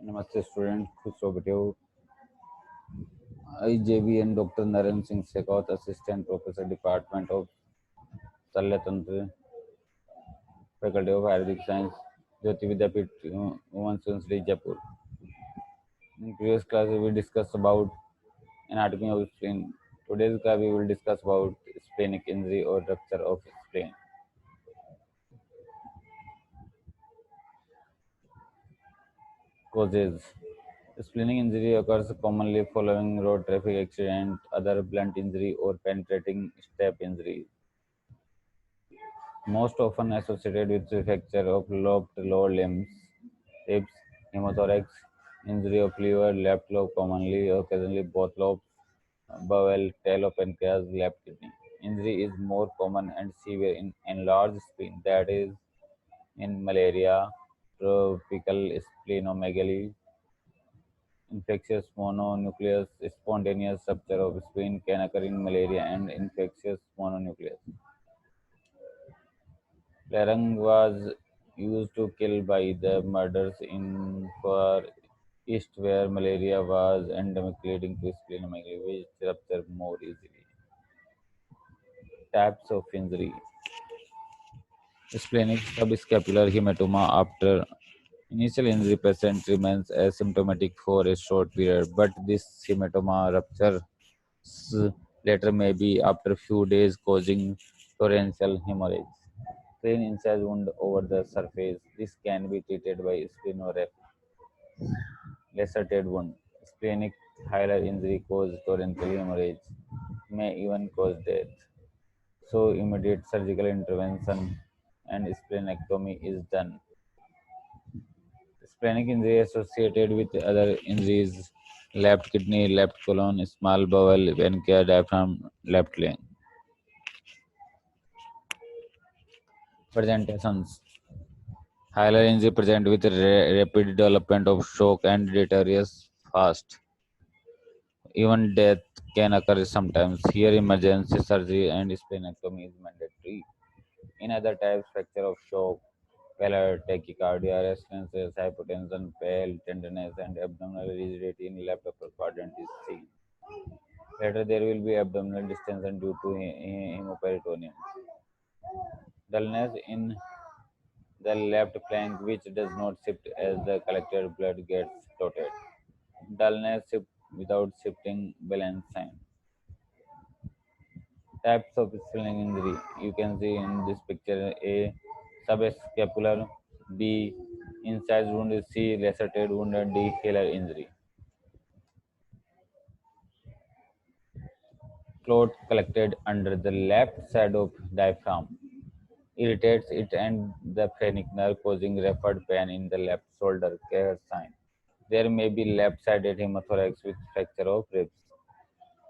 नमस्ते स्टूडेंट, खुश हो बेटे हो। IJBN doctor Narendra Singh Shekhawat, assistant professor, department of Shalya Tantra, faculty of Ayurvedic science, Jyoti Vidyapeeth, women's university Jaipur. In previous class we discussed about anatomy of spleen. Today's class we will discuss about splenic injury or rupture of spleen. Causes. Splenic injury occurs commonly following road traffic accident, other blunt injury, or penetrating step injury. Most often associated with fracture of lobed lower limbs, ribs, pneumothorax, injury of liver, left lobe commonly, occasionally both lobes, bowel, tail of pancreas, left kidney. Injury is more common and severe in enlarged spleen, that is, in malaria, tropical splenomegaly, infectious mononucleus, spontaneous rupture of spleen can occur in malaria and infectious mononucleus. Larang was used to kill by the murders in Far East where malaria was endemic, leading to splenomegaly, which ruptured more easily. Types of injury. Splenic subscapular hematoma after initial injury patient remains asymptomatic for a short period, but this hematoma ruptures later may be after a few days causing torrential hemorrhage. Thin incise wound over the surface. This can be treated by splenomegaly. Lacerated wound. Splenic hilar injury cause torrential hemorrhage, may even cause death. So immediate surgical intervention and splenectomy is done. Splenic injury associated with other injuries: left kidney, left colon, small bowel, pancreas, diaphragm, left lung. Presentations. Hilar injury present with rapid development of shock and deteriorates fast. Even death can occur sometimes. Here, emergency surgery and splenectomy is mandatory. In other types, fracture of shock, pallor, tachycardia, restlessness, hypotension, pale, tenderness, and abdominal rigidity in left upper quadrant is seen. Later, there will be abdominal distension due to hemoperitoneum. Dullness in the left flank, which does not shift as the collected blood gets clotted. Dullness shift without shifting, balance sign. Types of splenic injury. You can see in this picture: A. Subscapular, B. Incised wound, C. Lacerated wound, and D. Hilar injury. Clot collected under the left side of diaphragm irritates it and the phrenic nerve, causing referred pain in the left shoulder. Care sign. There may be left-sided hemothorax with fracture of ribs.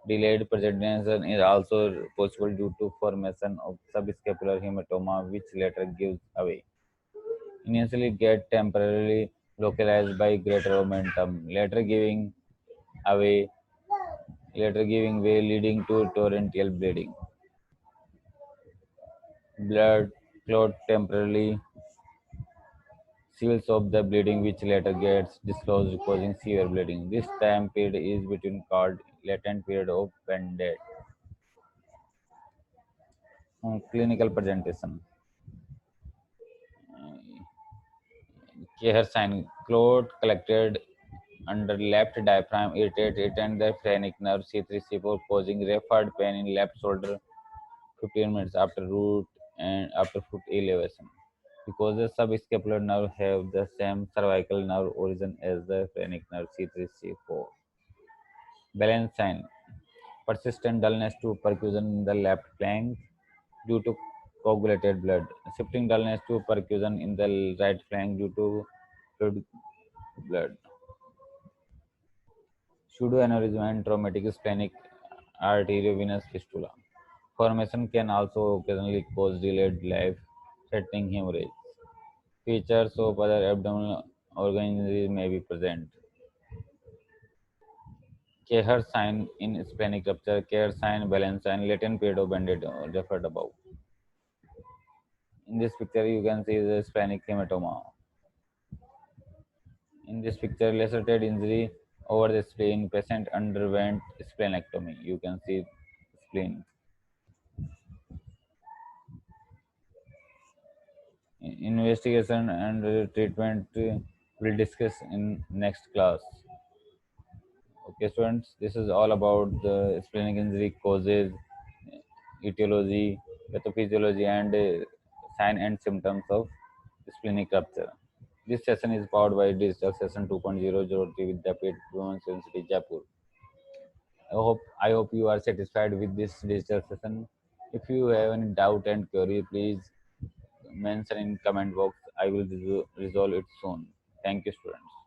Delayed presentation is also possible due to formation of subscapular hematoma, which later gives away. Initially get temporarily localized by greater momentum, away, later giving way, leading to torrential bleeding. Blood clot temporarily seals up the bleeding, which later gets disclosed, causing severe bleeding. This time period is between called latent period of Band-Aid. Clinical presentation. Keher sign. Clot collected under left diaphragm irritate it and the phrenic nerve C3 C4, causing referred pain in left shoulder 15 minutes after root and after foot elevation. Because the subscapular nerve have the same cervical nerve origin as the phrenic nerve C3 C4. Balance sign. Persistent dullness to percussion in the left flank due to coagulated blood. Shifting dullness to percussion in the right flank due to fluid blood. Pseudoaneurysm and traumatic splenic arteriovenous fistula. Formation can also occasionally cause delayed life-threatening hemorrhage. Features of other abdominal organ injuries may be present. Keher sign in splenic rupture, Keher sign, balance sign, latent period of Band-Aid referred above. In this picture, you can see the splenic hematoma. In this picture, lacerated injury over the spleen. Patient underwent splenectomy. You can see spleen. Investigation and treatment we'll discuss in next class. Okay, students, this is all about the splenic injury causes, etiology, pathophysiology, and sign and symptoms of splenic rupture. This session is powered by Digital Session 2.003 with the paid Women's University Jaipur. I hope you are satisfied with this digital session. If you have any doubt and query, please mention in comment box. I will resolve it soon. Thank you, students.